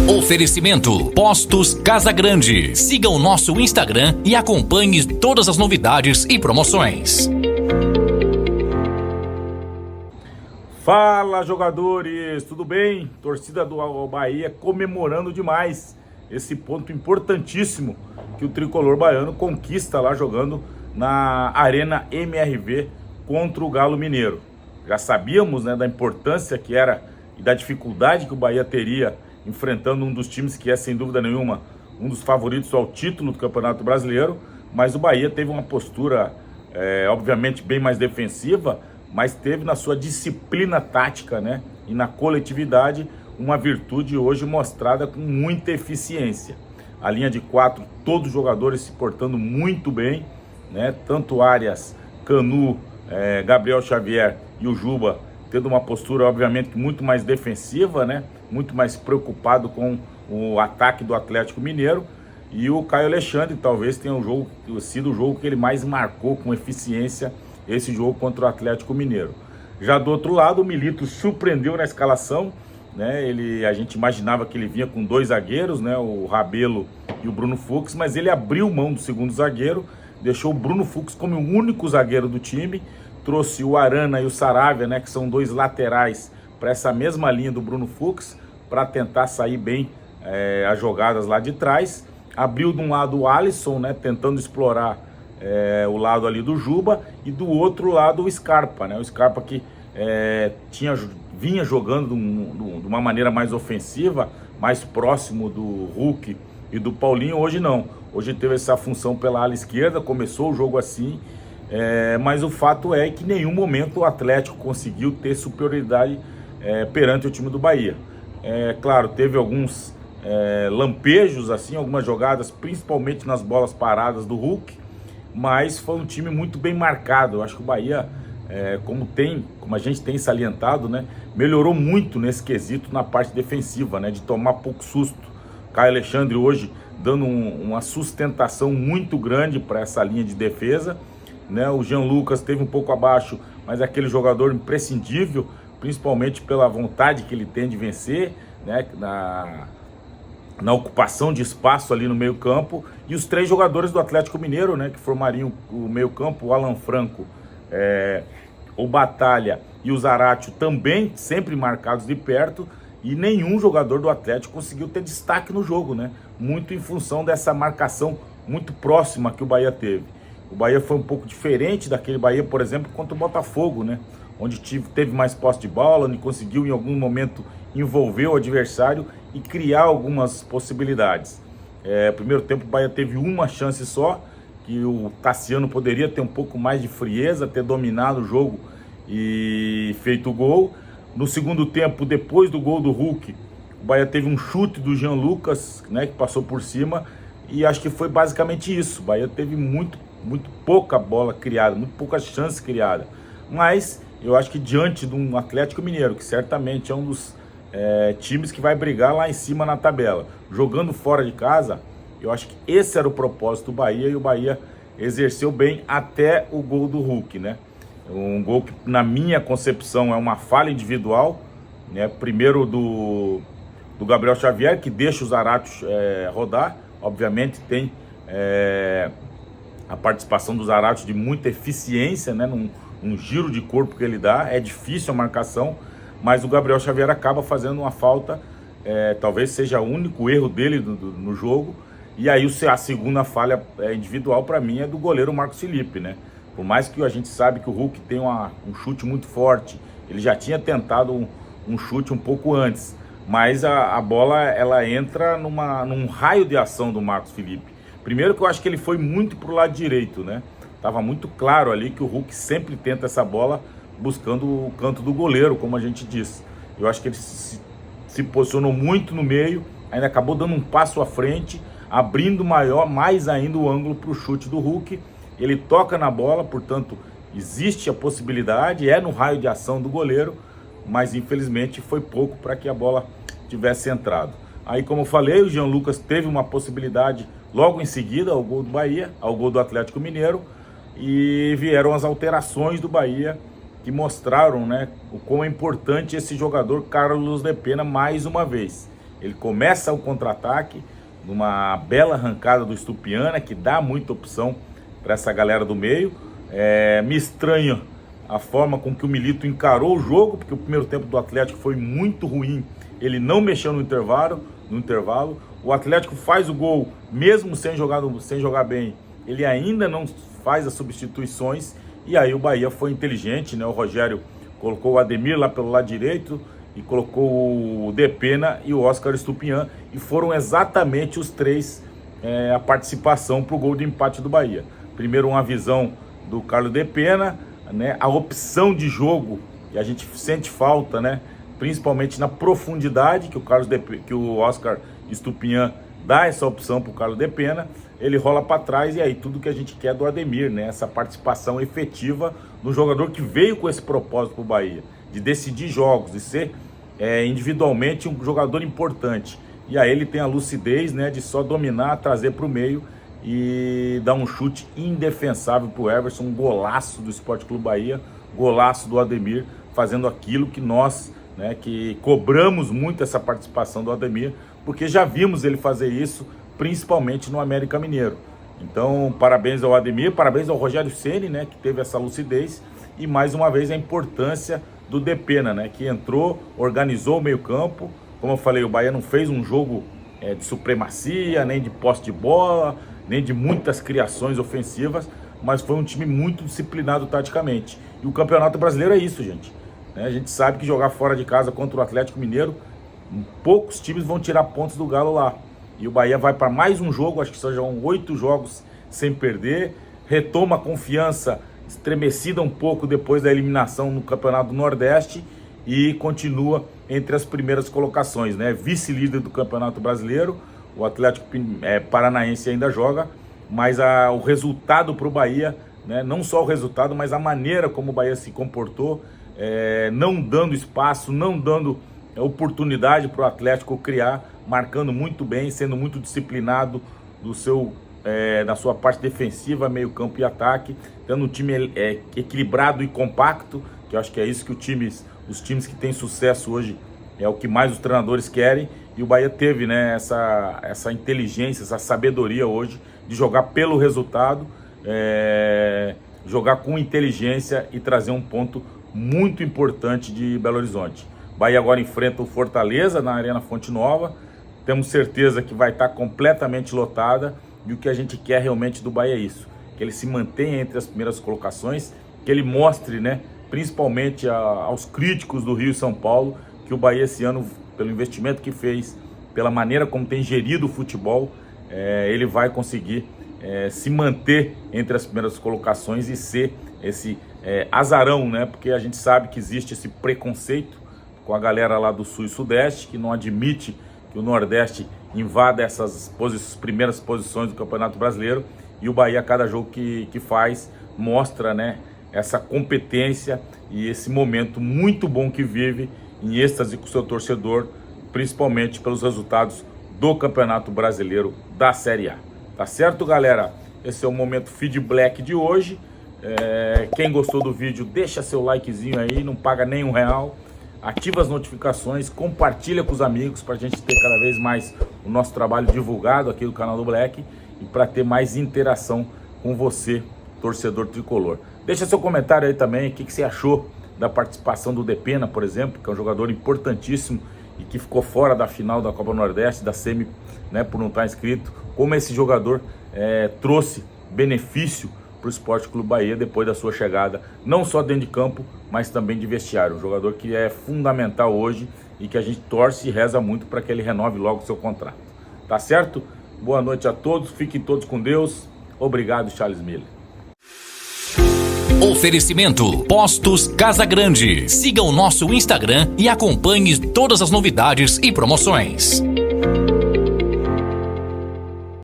Oferecimento Postos Casa Grande. Siga o nosso Instagram e acompanhe todas as novidades e promoções. Fala, jogadores, tudo bem? Torcida do Bahia comemorando demais esse ponto importantíssimo que o tricolor baiano conquista lá jogando na Arena MRV contra o Galo Mineiro. Já sabíamos, né, da importância que era e da dificuldade que o Bahia teria enfrentando um dos times que é, sem dúvida nenhuma, um dos favoritos ao título do Campeonato Brasileiro, mas o Bahia teve uma postura, obviamente, bem mais defensiva, mas teve na sua disciplina tática, né, e na coletividade, uma virtude hoje mostrada com muita eficiência. A linha de 4, todos os jogadores se portando muito bem, né, tanto Arias, Canu, Gabriel Xavier e o Juba tendo uma postura, obviamente, muito mais defensiva, né, muito mais preocupado com o ataque do Atlético Mineiro, e o Caio Alexandre talvez tenha sido o jogo que ele mais marcou com eficiência, esse jogo contra o Atlético Mineiro. Já do outro lado, o Milito surpreendeu na escalação, né? A gente imaginava que ele vinha com dois zagueiros, né? O Rabelo e o Bruno Fux, mas ele abriu mão do segundo zagueiro, deixou o Bruno Fux como o único zagueiro do time, trouxe o Arana e o Saravia, né? Que são dois laterais para essa mesma linha do Bruno Fux, para tentar sair bem as jogadas lá de trás. Abriu de um lado o Alisson, né? Tentando explorar o lado ali do Juba, e do outro lado o Scarpa, né? O Scarpa que vinha jogando de uma maneira mais ofensiva, mais próximo do Hulk e do Paulinho. Hoje não, hoje teve essa função pela ala esquerda, começou o jogo assim, mas o fato é que em nenhum momento o Atlético conseguiu ter superioridade perante o time do Bahia. Claro, teve alguns lampejos, assim, algumas jogadas, principalmente nas bolas paradas do Hulk, mas foi um time muito bem marcado. Eu acho que o Bahia, como a gente tem salientado, né, melhorou muito nesse quesito na parte defensiva, né, de tomar pouco susto. Caio Alexandre hoje dando uma sustentação muito grande para essa linha de defesa, né? O Jean Lucas teve um pouco abaixo, mas é aquele jogador imprescindível, principalmente pela vontade que ele tem de vencer, né, na ocupação de espaço ali no meio campo. E os três jogadores do Atlético Mineiro, né, que formariam o meio campo, o Alan Franco, o Batalha e o Zaratio, também sempre marcados de perto, e nenhum jogador do Atlético conseguiu ter destaque no jogo, né, muito em função dessa marcação muito próxima que o Bahia teve. O Bahia foi um pouco diferente daquele Bahia, por exemplo, contra o Botafogo, né, onde teve mais posse de bola, onde conseguiu em algum momento envolver o adversário e criar algumas possibilidades. Primeiro tempo o Bahia teve uma chance só, que o Tassiano poderia ter um pouco mais de frieza, ter dominado o jogo e feito o gol. No segundo tempo, depois do gol do Hulk, o Bahia teve um chute do Jean Lucas, né, que passou por cima, e acho que foi basicamente isso. O Bahia teve muito pouca bola criada, muito poucas chances criadas, mas eu acho que diante de um Atlético Mineiro, que certamente é um dos times que vai brigar lá em cima na tabela, jogando fora de casa, eu acho que esse era o propósito do Bahia, e o Bahia exerceu bem até o gol do Hulk, né? Um gol que, na minha concepção, é uma falha individual, né? Primeiro do Gabriel Xavier, que deixa o Zaratio rodar. Obviamente tem a participação do Zaratio de muita eficiência, né? Num giro de corpo que ele dá, é difícil a marcação, mas o Gabriel Xavier acaba fazendo uma falta, talvez seja o único erro dele no jogo. E aí a segunda falha individual, para mim, é do goleiro Marcos Felipe, né? Por mais que a gente sabe que o Hulk tem um chute muito forte, ele já tinha tentado um chute um pouco antes, mas a bola ela entra num raio de ação do Marcos Felipe. Primeiro que eu acho que ele foi muito pro lado direito, né? Tava muito claro ali que o Hulk sempre tenta essa bola buscando o canto do goleiro, como a gente disse. Eu acho que ele se posicionou muito no meio, ainda acabou dando um passo à frente, abrindo mais ainda o ângulo para o chute do Hulk. Ele toca na bola, portanto, existe a possibilidade, no raio de ação do goleiro, mas infelizmente foi pouco para que a bola tivesse entrado. Aí, como eu falei, o Jean Lucas teve uma possibilidade logo em seguida ao gol do Bahia, ao gol do Atlético Mineiro, e vieram as alterações do Bahia, que mostraram, né, o quão é importante esse jogador Carlos de Pena mais uma vez. Ele começa o contra-ataque numa bela arrancada do Estupiñán, que dá muita opção para essa galera do meio. Me estranha a forma com que o Milito encarou o jogo, porque o primeiro tempo do Atlético foi muito ruim. Ele não mexeu no intervalo. O Atlético faz o gol, mesmo sem jogar bem. Ele ainda não faz as substituições. E aí o Bahia foi inteligente, né? O Rogério colocou o Ademir lá pelo lado direito e colocou o Depena e o Oscar Estupiñán. E foram exatamente os três a participação para o gol de empate do Bahia. Primeiro, uma visão do Carlos Depena, né? A opção de jogo, que a gente sente falta, né? Principalmente na profundidade, que o Oscar Estupiñán dá essa opção para o Carlos Depena. Ele rola para trás e aí tudo que a gente quer do Ademir, né? Essa participação efetiva do jogador que veio com esse propósito para o Bahia, de decidir jogos, de ser individualmente um jogador importante. E aí ele tem a lucidez, né, de só dominar, trazer para o meio e dar um chute indefensável para o Everson, um golaço do Sport Clube Bahia, golaço do Ademir, fazendo aquilo que nós, né, que cobramos muito essa participação do Ademir, porque já vimos ele fazer isso, principalmente no América Mineiro. Então, parabéns ao Ademir, parabéns ao Rogério Ceni, né, que teve essa lucidez, e mais uma vez a importância do Depena, né, que entrou, organizou o meio-campo. Como eu falei, o Bahia não fez um jogo de supremacia, nem de posse de bola, nem de muitas criações ofensivas, mas foi um time muito disciplinado taticamente. E o Campeonato Brasileiro é isso, gente. A gente sabe que jogar fora de casa contra o Atlético Mineiro, poucos times vão tirar pontos do Galo lá. E o Bahia vai para mais um jogo, acho que são 8 jogos sem perder, retoma a confiança estremecida um pouco depois da eliminação no Campeonato do Nordeste e continua entre as primeiras colocações, né? Vice-líder do Campeonato Brasileiro, o Atlético Paranaense ainda joga, mas o resultado para o Bahia, né? Não só o resultado, mas a maneira como o Bahia se comportou, não dando espaço, não dando oportunidade para o Atlético criar, marcando muito bem, sendo muito disciplinado na sua parte defensiva, meio campo e ataque, tendo um time equilibrado e compacto, que eu acho que é isso que os times que têm sucesso hoje é o que mais os treinadores querem, e o Bahia teve, né, essa inteligência, essa sabedoria hoje de jogar pelo resultado, jogar com inteligência e trazer um ponto muito importante de Belo Horizonte. O Bahia agora enfrenta o Fortaleza na Arena Fonte Nova, temos certeza que vai estar completamente lotada, e o que a gente quer realmente do Bahia é isso, que ele se mantenha entre as primeiras colocações, que ele mostre, né, principalmente aos críticos do Rio e São Paulo, que o Bahia esse ano, pelo investimento que fez, pela maneira como tem gerido o futebol, ele vai conseguir se manter entre as primeiras colocações e ser esse azarão, né? Porque a gente sabe que existe esse preconceito com a galera lá do Sul e Sudeste, que não admite que o Nordeste invada essas primeiras posições do Campeonato Brasileiro, e o Bahia, a cada jogo que faz, mostra, né, essa competência e esse momento muito bom que vive, em êxtase com o seu torcedor, principalmente pelos resultados do Campeonato Brasileiro da Série A. Tá certo, galera? Esse é o momento Feed Black de hoje. Quem gostou do vídeo, deixa seu likezinho aí, não paga nem R$1. Ativa as notificações, compartilha com os amigos para a gente ter cada vez mais o nosso trabalho divulgado aqui do canal do Black e para ter mais interação com você, torcedor tricolor. Deixa seu comentário aí também, o que você achou da participação do Depena, por exemplo, que é um jogador importantíssimo e que ficou fora da final da Copa Nordeste, da semi, né, por não estar inscrito. Como esse jogador trouxe benefício para o Sport Clube Bahia depois da sua chegada, não só dentro de campo, mas também de vestiário. Um jogador que é fundamental hoje e que a gente torce e reza muito para que ele renove logo o seu contrato. Tá certo? Boa noite a todos, fiquem todos com Deus. Obrigado, Charles Miller. Oferecimento Postos Casa Grande. Siga o nosso Instagram e acompanhe todas as novidades e promoções.